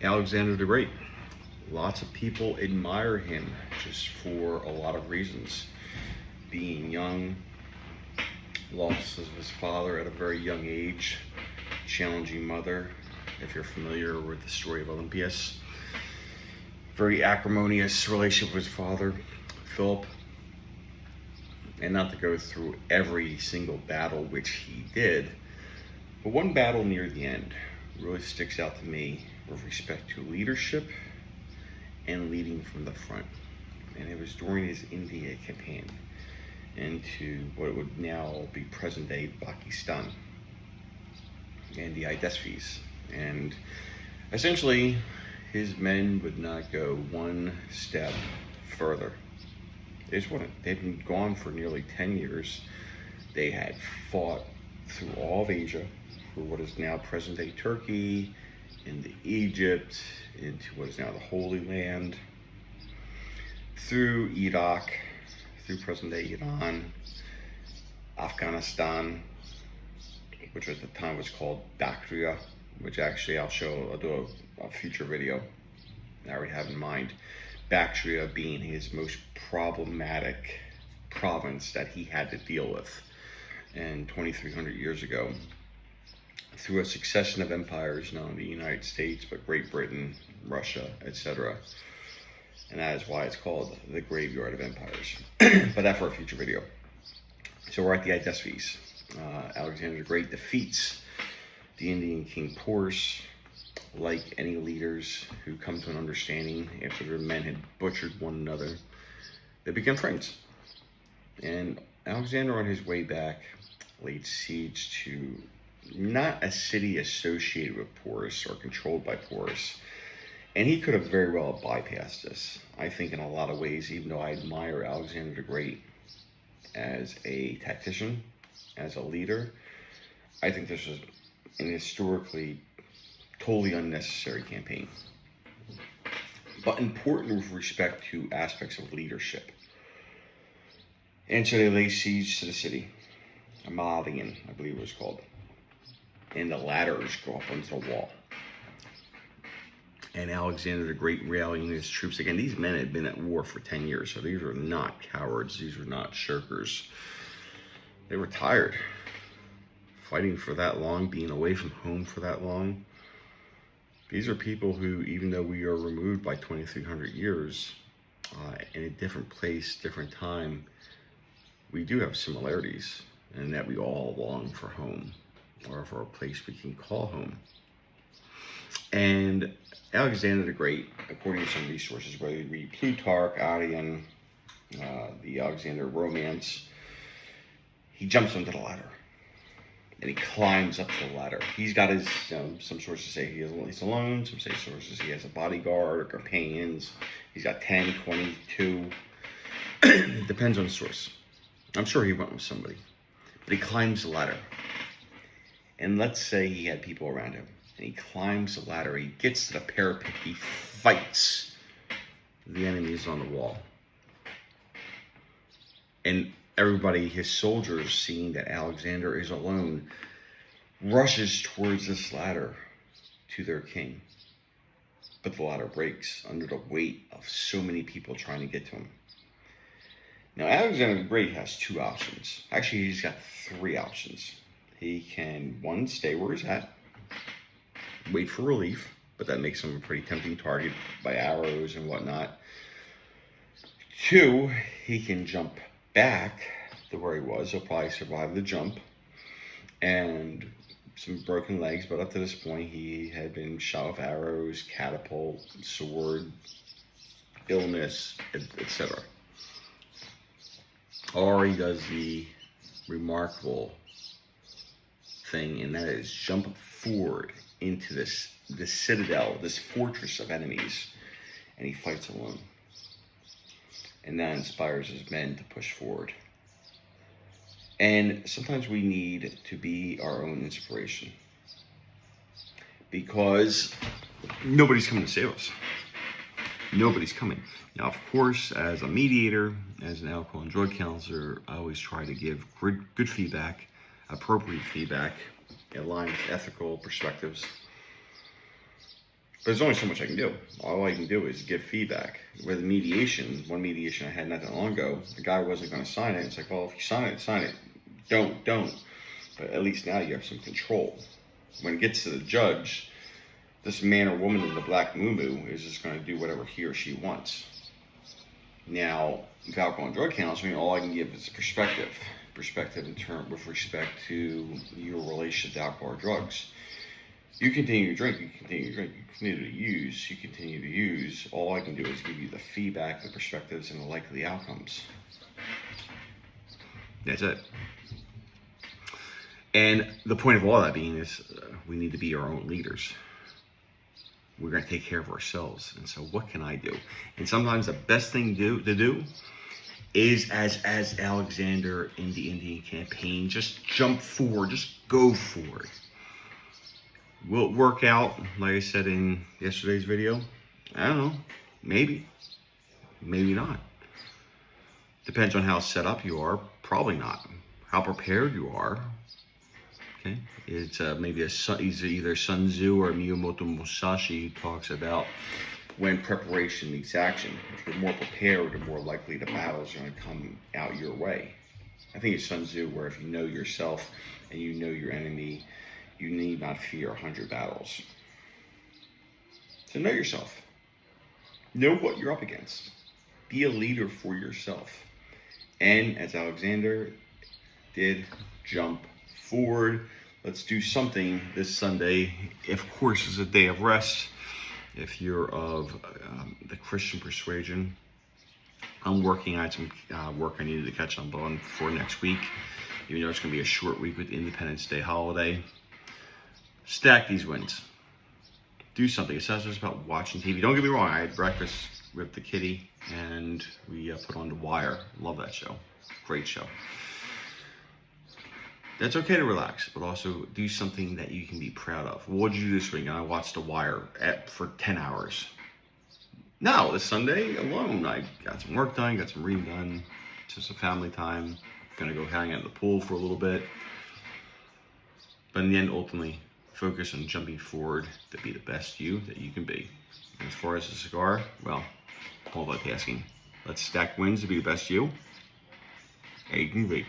Alexander the Great. Lots of people admire him just for a lot of reasons. Being young, loss of his father at a very young age, challenging mother, if you're familiar with the story of Olympias. Very acrimonious relationship with his father, Philip. And not to go through every single battle which he did, but one battle near the end really sticks out to me with respect to leadership and leading from the front. And it was during his India campaign into what would now be present-day Pakistan and the Hydaspes. And essentially, his men would not go one step further. They just wouldn't. They'd been gone for nearly 10 years. They had fought through all of Asia, for what is now present-day Turkey, into Egypt, into what is now the Holy Land, through Iraq, through present-day Iran, Afghanistan, which at the time was called Bactria, which actually I'll do a future video I already have in mind. Bactria being his most problematic province that he had to deal with. And 2,300 years ago, through a succession of empires, not only the United States, but Great Britain, Russia, etc. And that is why it's called the Graveyard of Empires. But that for a future video. So we're at the Hydaspes. Alexander the Great defeats the Indian king Porus. Like any leaders who come to an understanding after their men had butchered one another, they became friends. And Alexander, on his way back, laid siege to not a city associated with Porus or controlled by Porus. And he could have very well bypassed this. I think in a lot of ways, even though I admire Alexander the Great as a tactician, as a leader, I think this was an historically totally unnecessary campaign. But important with respect to aspects of leadership. And so they lay siege to the city. Amalian, I believe it was called. And the ladders go up onto the wall. And Alexander the Great rallying his troops. Again, these men had been at war for 10 years, so these were not cowards. These were not shirkers. They were tired. Fighting for that long, being away from home for that long. These are people who, even though we are removed by 2,300 years, in a different place, different time, we do have similarities in that we all long for home, or for a place we can call home. And Alexander the Great, according to some resources, whether you read Plutarch, Arrian, the Alexander Romance, he jumps onto the ladder. And he climbs up the ladder. He's got his, some sources say he's alone, some say sources he has a bodyguard or companions. He's got 10, 22, depends on the source. I'm sure he went with somebody. But he climbs the ladder. And let's say he had people around him. And he climbs the ladder, he gets to the parapet, he fights the enemies on the wall. And everybody, his soldiers, seeing that Alexander is alone, rushes towards this ladder to their king. But the ladder breaks under the weight of so many people trying to get to him. Now, Alexander the Great has two options. Actually, he's got three options. He can, one, stay where he's at, wait for relief, but that makes him a pretty tempting target by arrows and whatnot. Two, he can jump back to where he was. He'll probably survive the jump and some broken legs, but up to this point he had been shot with arrows, catapult, sword, illness, etc. Or he does the remarkable thing, and that is jump forward into this citadel, this fortress of enemies, and he fights alone. And that inspires his men to push forward. And sometimes we need to be our own inspiration, because nobody's coming to save us. Nobody's coming. Now, of course, as a mediator, as an alcohol and drug counselor, I always try to give good feedback, appropriate feedback, in line with ethical perspectives. But there's only so much I can do. All I can do is give feedback. With mediation, one mediation I had not that long ago, the guy wasn't going to sign it. It's like, well, if you sign it, sign it. Don't. But at least now you have some control. When it gets to the judge, this man or woman in the black moo-moo is just going to do whatever he or she wants. Now, with alcohol and drug counseling, all I can give is perspective. Perspective in term with respect to your relationship to alcohol or drugs. You continue to drink, you continue to drink, you continue to use, you continue to use. All I can do is give you the feedback, the perspectives, and the likely outcomes. That's it. And the point of all that being is we need to be our own leaders. We're going to take care of ourselves. And so what can I do? And sometimes the best thing to do is as Alexander in the Indian campaign, just jump forward, just go for it. Will it work out, like I said in yesterday's video? I don't know. Maybe. Maybe not. Depends on how set up you are. Probably not. How prepared you are. Okay. It's maybe either Sun Tzu or Miyamoto Musashi who talks about when preparation meets action. If you're more prepared, you're more likely the battles are going to come out your way. I think it's Sun Tzu where if you know yourself and you know your enemy, you need not fear 100 battles. So know yourself. Know what you're up against. Be a leader for yourself. And as Alexander did, jump forward. Let's do something this Sunday. Of course, it's a day of rest. If you're of the Christian persuasion, I'm working on some work I needed to catch up on for next week. Even though it's going to be a short week with Independence Day holiday. Stack these wins. Do something. It's not just about watching TV. Don't get me wrong. I had breakfast with the kitty and we put on The Wire. Love that show. Great show. That's okay to relax, but also do something that you can be proud of. What did you do this week? I watched The Wire for 10 hours. No, this Sunday alone, I got some work done, got some reading done, just some family time. Gonna go hang out at the pool for a little bit. But in the end, ultimately, focus on jumping forward to be the best you that you can be. And as far as the cigar, well, multitasking. Let's stack wins to be the best you that you can be.